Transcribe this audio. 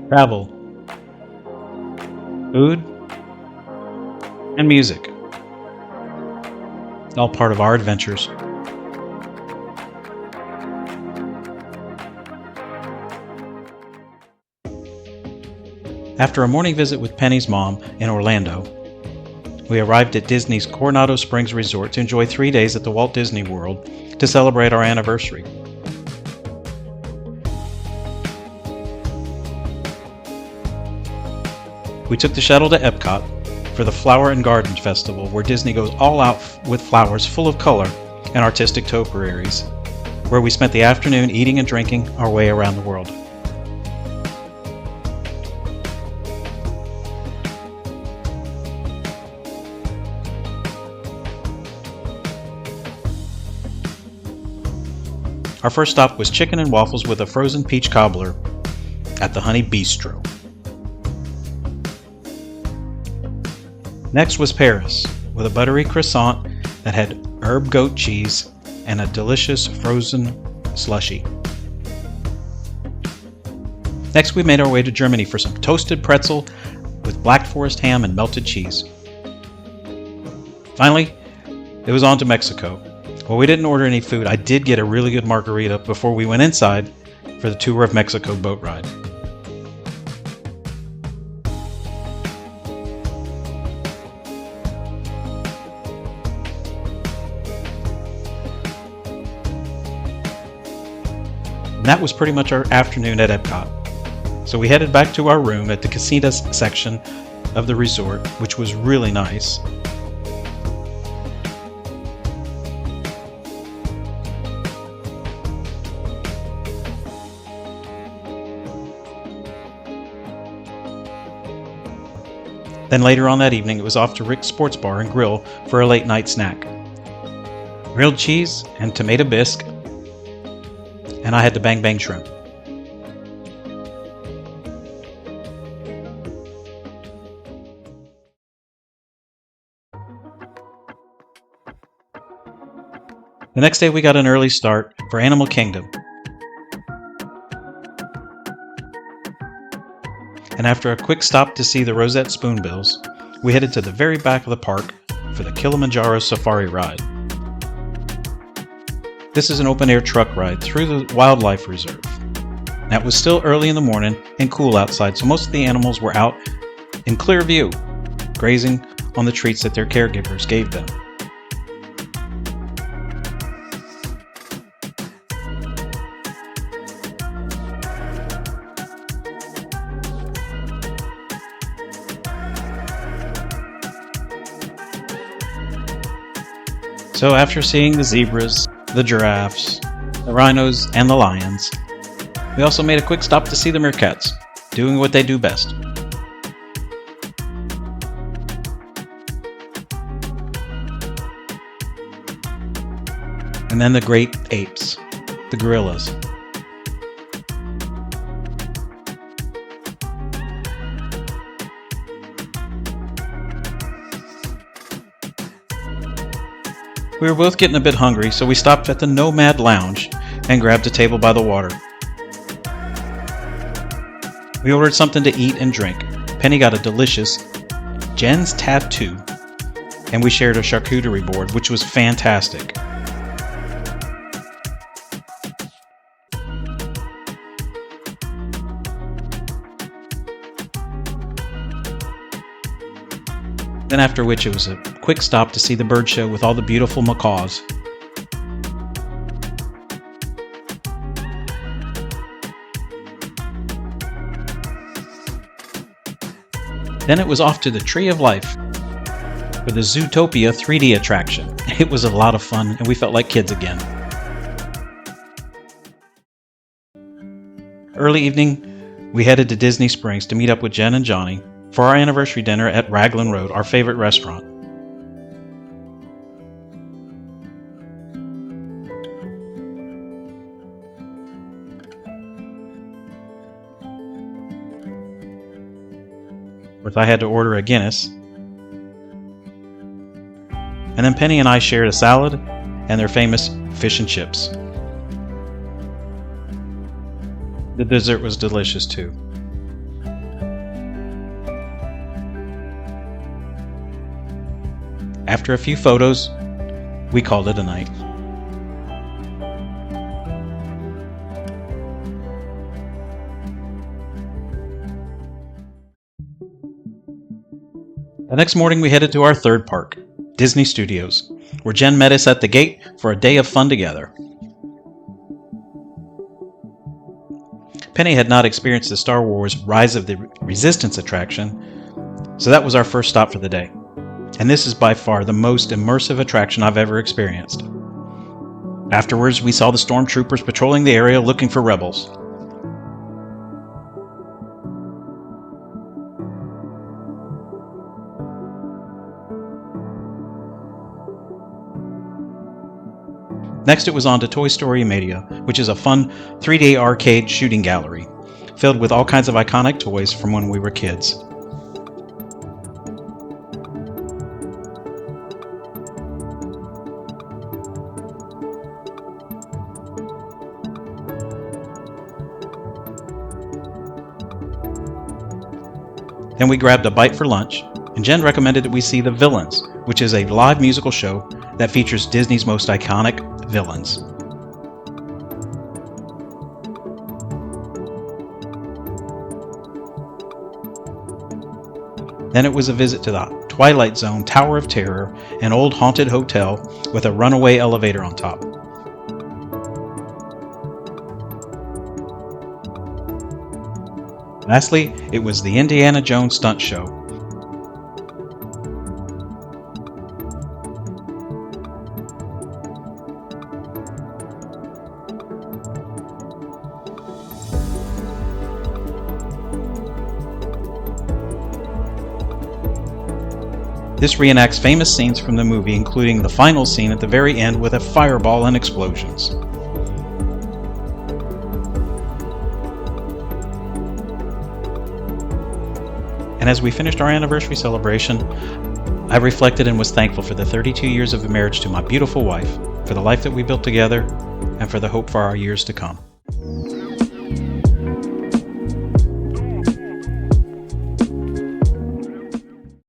travel, food, and music. All part of our adventures. After a morning visit with Penny's mom in Orlando, we arrived at Disney's Coronado Springs Resort to enjoy 3 days at the Walt Disney World to celebrate our anniversary. We took the shuttle to Epcot for the Flower and Garden Festival, where Disney goes all out with flowers full of color and artistic topiaries, where we spent the afternoon eating and drinking our way around the world. Our first stop was chicken and waffles with a frozen peach cobbler at the Honey Bistro. Next was Paris, with a buttery croissant that had herb goat cheese and a delicious frozen slushie. Next we made our way to Germany for some toasted pretzel with Black Forest ham and melted cheese. Finally, it was on to Mexico. While we didn't order any food, I did get a really good margarita before we went inside for the Tour of Mexico boat ride. And that was pretty much our afternoon at Epcot. So we headed back to our room at the casitas section of the resort, which was really nice. Then later on that evening, it was off to Rick's Sports Bar and Grill for a late night snack. Grilled cheese and tomato bisque, and I had the bang bang shrimp. The next day we got an early start for Animal Kingdom. And after a quick stop to see the Rosette Spoonbills, we headed to the very back of the park for the Kilimanjaro Safari Ride. This is an open-air truck ride through the wildlife reserve. Now, it was still early in the morning and cool outside, so most of the animals were out in clear view, grazing on the treats that their caregivers gave them. So after seeing the zebras, the giraffes, the rhinos, and the lions, we also made a quick stop to see the meerkats, doing what they do best. And then the great apes, the gorillas. We were both getting a bit hungry, so we stopped at the Nomad Lounge and grabbed a table by the water. We ordered something to eat and drink. Penny got a delicious Jen's Tattoo, and we shared a charcuterie board, which was fantastic. Then after which it was a quick stop to see the bird show with all the beautiful macaws. Then it was off to the Tree of Life for the Zootopia 3D attraction. It was a lot of fun and we felt like kids again. Early evening, we headed to Disney Springs to meet up with Jen and Johnny for our anniversary dinner at Raglin Road, our favorite restaurant. Of course, I had to order a Guinness. And then Penny and I shared a salad and their famous fish and chips. The dessert was delicious too. After a few photos, we called it a night. The next morning we headed to our third park, Disney Studios, where Jen met us at the gate for a day of fun together. Penny had not experienced the Star Wars Rise of the Resistance attraction, so that was our first stop for the day. And this is by far the most immersive attraction I've ever experienced. Afterwards, we saw the stormtroopers patrolling the area looking for rebels. Next, it was on to Toy Story Mania, which is a fun 3D arcade shooting gallery, filled with all kinds of iconic toys from when we were kids. Then we grabbed a bite for lunch, and Jen recommended that we see The Villains, which is a live musical show that features Disney's most iconic villains. Then it was a visit to the Twilight Zone Tower of Terror, an old haunted hotel with a runaway elevator on top. Lastly, it was the Indiana Jones stunt show. This reenacts famous scenes from the movie, including the final scene at the very end with a fireball and explosions. And as we finished our anniversary celebration, I reflected and was thankful for the 32 years of marriage to my beautiful wife, for the life that we built together, and for the hope for our years to come.